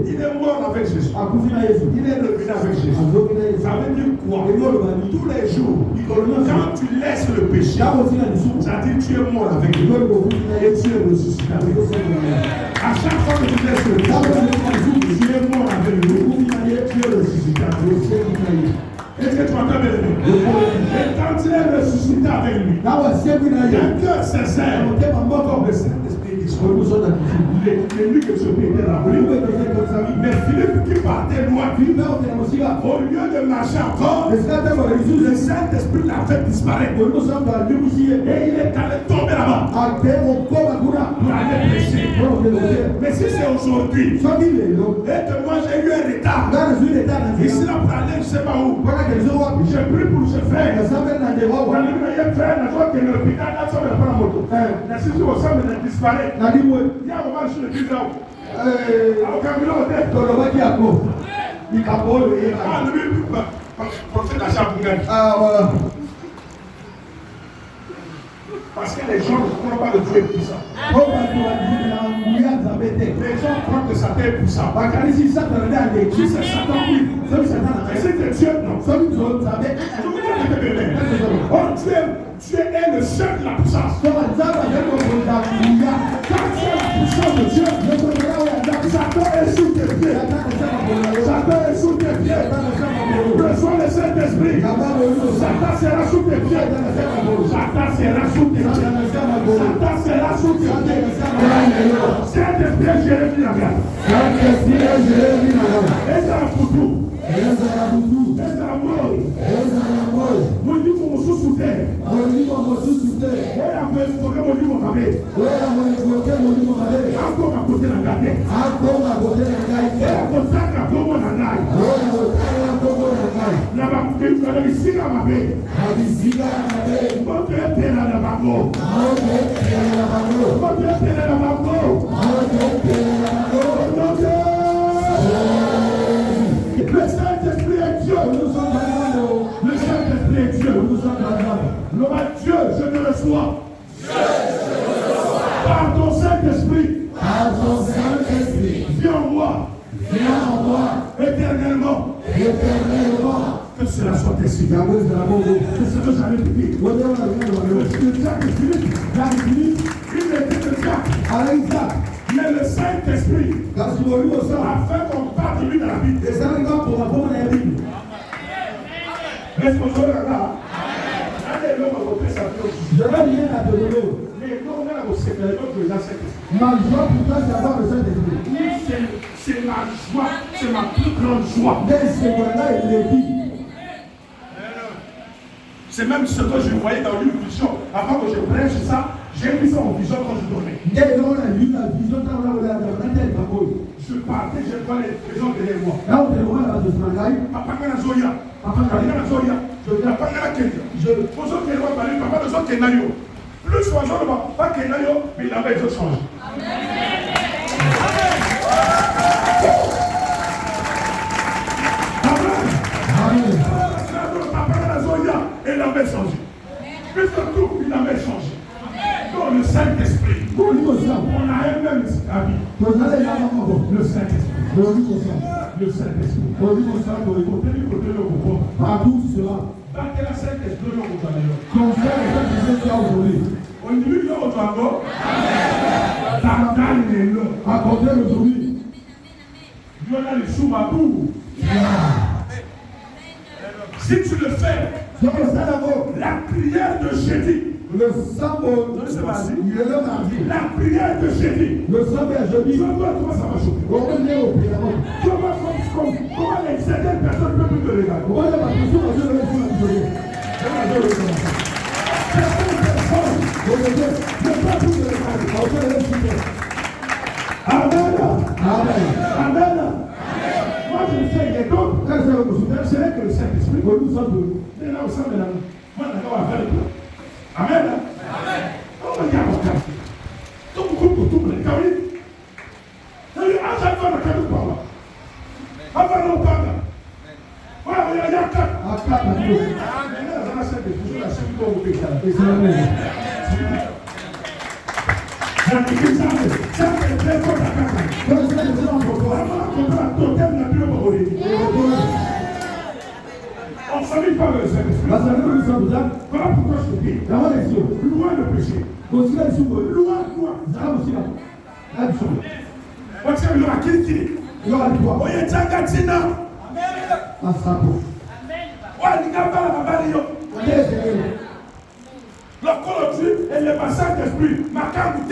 il est mort avec Jésus. Il est revenu avec Jésus. Ça veut dire quoi? Tous les jours, quand tu laisses le péché, ça veut dire que tu es mort avec lui et tu es ressuscité avec lui. À chaque fois que tu laisses le péché, tu es mort avec lui et tu es ressuscité avec lui. Est-ce que tu m'entends bien? Et quand il est ressuscité avec lui, il y a un cœur sincère. Le Saint-Esprit disponible. Lui que ce pays était là. Mais Philippe qui partait loin, au lieu de marcher encore, le Saint-Esprit l'a fait disparaître. Et il est allé tomber là-bas pour aller prêcher. Mais si c'est aujourd'hui, et que moi j'ai eu un retard, ici là pour aller, je ne sais pas où. J'ai pris pour ce faire. Il y a fait la joie que l'hôpital a sauvé la moto. La situation au sein de disparaître. Il y a un moment sur le bureau. Aucun bureau de tête. Il parce que les gens ne croient pas que Dieu est puissant. Les gens croient que Satan est puissant. Si c'est Satan, oui. Mais c'est Dieu, non. Tu es le seul de la puissance. Quand tu es la puissance de Dieu, Satan est sous tes pieds. Satan est sous tes pieds. Reçois le Saint-Esprit. Satan sera sous tes pieds. Satan sera sous tes pieds. Satan sera sous tes pieds. Saint-Esprit, Jérémie la garde. Et ça pour tout. Le Saint-Esprit est Dieu. Le Saint-Esprit est Dieu. Gloire à Dieu, je te reçois. Par ton Saint-Esprit. Viens en moi. Éternellement. Que cela soit ainsi. Que cela soit répété. Le Saint-Esprit, il était de Jacques. Mais le Saint-Esprit a fait qu'on parle de lui dans la Bible. Responsable là. Allez, l'homme a voté sa vie. Je vais rien à te donner. Mais non, on a au secret, donc le Saint-Esprit. Ma joie pour toi, c'est d'avoir le Saint-Esprit. C'est ma joie, c'est ma plus grande joie. C'est même ce que je voyais dans une vision. Avant que je prêche ça, j'ai vu ça en vision quand je dormais. Je partais, je vois les gens derrière moi. Papa Gana Zoya. Papa Gana Kenya. Je pose au Kenya, papa de son Kenayo. Plus souvent, pas Kenayo, mais il avait été changé. Papa Gana Zoya, il avait changé. Plus que tout, il avait changé. Donc le Saint-Esprit. On a un même habit. Le Saint-Esprit. Le Saint-Esprit. Partout sera. Dans quel Saint-Esprit on va aller? Ton frère est un aujourd'hui. On dit lui, on va go. Dans les lots. À côté aujourd'hui. Il y en a les sous-mabous. Si tu le fais, la prière de jeudi. Le samedi, la prière de jeudi. Le samedi à jeudi. Comment ça va chauffer? Comment certaines personnes peuvent plus te regarder? Amen. Moi je le sais, il est d'autres. C'est vrai que le Saint-Esprit, nous sommes là au sein de la main. Moi, d'accord, on va faire le plan. Amen. On va dire à mon cas. Tout le groupe, tout le monde, c'est-à-dire, à chaque fois, on a quatre paroles. Avant, on parle. Voilà, il y a quatre. À quatre. Amen. La Saint-Esprit, la Saint-Esprit, on ne s'habille pas le Saint-Esprit. Voilà pourquoi je te dis. Loin le péché. Loin. Parce qu'il y aura qui oye Tchagatina. Le colotis et le massacre d'esprit. Ma carte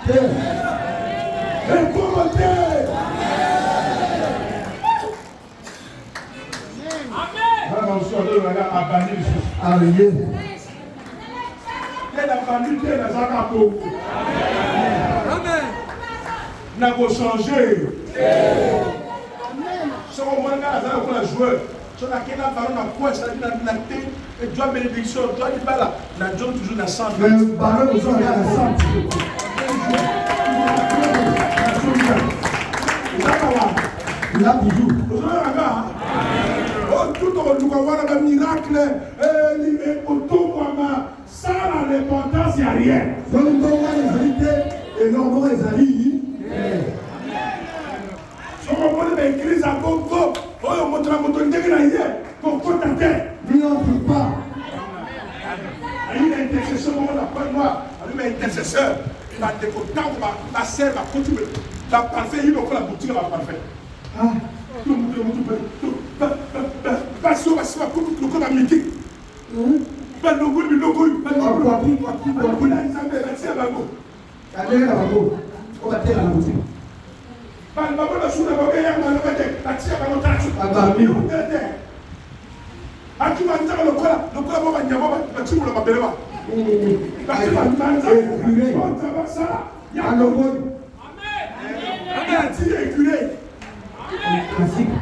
et commenter. N'a pas changé. Ce moment là, on a joué. Sur laquelle la parole n'a quoi, ça dit la et Dieu bénédiction, Dieu dit pas là. La Dieu toujours la santé. Le baron nous a la santé. Là toujours. Tout le monde a un miracle. Ça, la l'importance, il n'y a rien. Donc, nous avons les vérités et nous les alliés. Si on va faire une crise à Congo, on va montrer à mon hier, qu'on compte à terre. Nous n'en peut pas. Il y a une intercession, on n'a pas moi. Il y a une intercesseur. Il va te content, ma sœur va continuer. La parfait, il va faire la boutique, va parfait. Ah, tout le monde, parce que c'est le code américain. Pas de logo, mais logo, pas de logo. Allez, là, on va faire la boutique. Pas de logo, la soude, la tia, la tia, la tu vas dire le cola, va dire, la tu vas m'appeler. Parce que ça, il y a un logo. Il y a un tir éculé. Classique.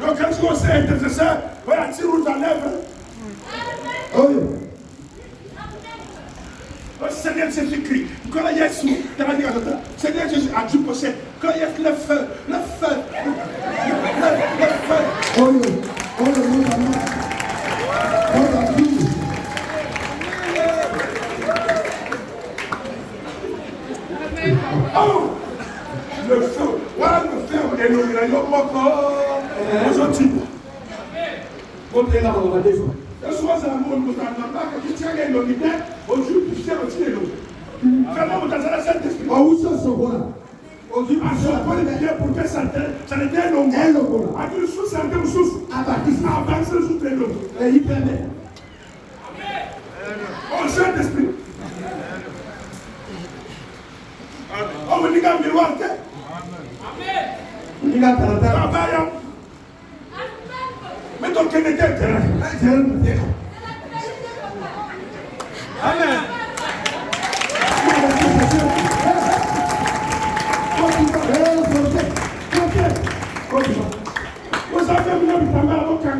Donc, quand tu conseilles intercesseur, voilà, tire rouge à lèvres. Seigneur Jésus-Christ, quand il y a Seigneur Jésus, à Dieu possède, quand il y a le feu, le feu. Oh, le feu, voilà le feu, et le rayon encore, aujourd'hui. Contre là, on va descendre. Le soir, c'est un monde qui tient les militaires, aujourd'hui, tu sais aussi les lots. Comment vous avez la Saint-Esprit? Où ça se voit? Aujourd'hui, à ce point de dire pour que ça n'était long. À dire sous ça, un souffle. Avancer sous les lots. Et il permet. Oh, Saint-Esprit. Oh, vous dites qu'un miroir, Amen. Il a ta mais donc, quel était le terrain? Amen. Vous avez vu le premier avant quand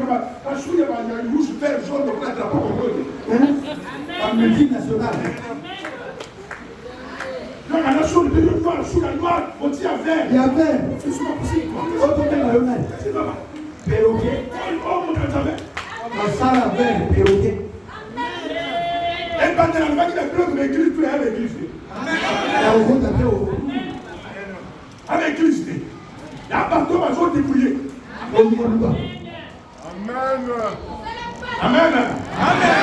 il y a une rouge, vert, jaune, blanc, drapeau. La musique nationale. Donc, la nation de Dieu noire, sous la noire, on dit à vert. Il y a vert. C'est pas possible. C'est pas mal. Perroquet. Oh, mon Dieu, la salle à vert, perroquet. Et pas de la vague de bloc, mais l'église peut aller à l'église. À l'église. Il y a un bateau, ma zone débrouillée. Amen. Amen. Amen.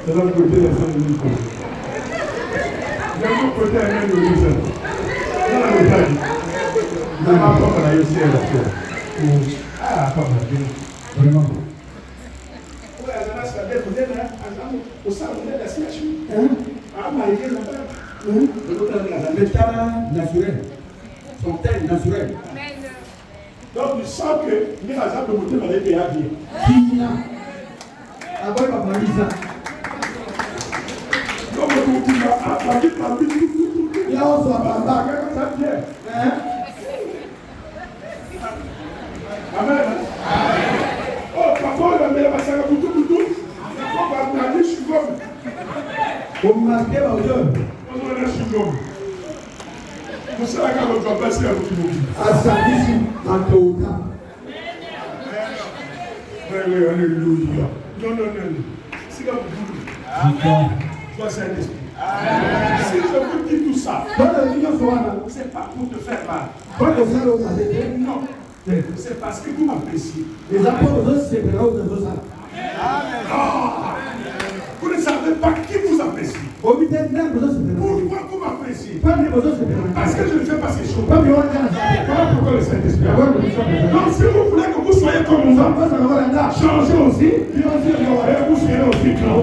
C'est là le côté de la fin de l'histoire. Il y a un autre côté à l'église. Dans la montagne. Dans la porte à la ciel. Ah, pas mal. Vraiment. L'état naturel, son tel naturel. Donc, tu sens que les hasards de monter dans les pays à bien. Qui n'a pas parlé ça? Donc, il a apparu par lui. Il a aussi apparu. Amen. Oh, papa, il a mis la massacre pour tout. Papa, il a dit, je suis comme. Pour marquer la hauteur. On a dit, je suis comme. Pour ça, la on doit passer à votre monde. À sa vie, en Théoda. Oui, alléluia. Non. C'est comme vous. Toi, c'est un esprit. Si je vous dis tout ça, c'est pas pour te faire mal. Non. C'est parce que vous m'appréciez. Les apôtres séparés de ça. Vous ne savez pas qui vous apprécie. Pourquoi vous m'appréciez? Parce que je ne fais pas ces choses. Voilà pourquoi le Saint-Esprit. Donc si vous voulez que vous soyez comme nous, changez aussi. Et vous serez aussi grand.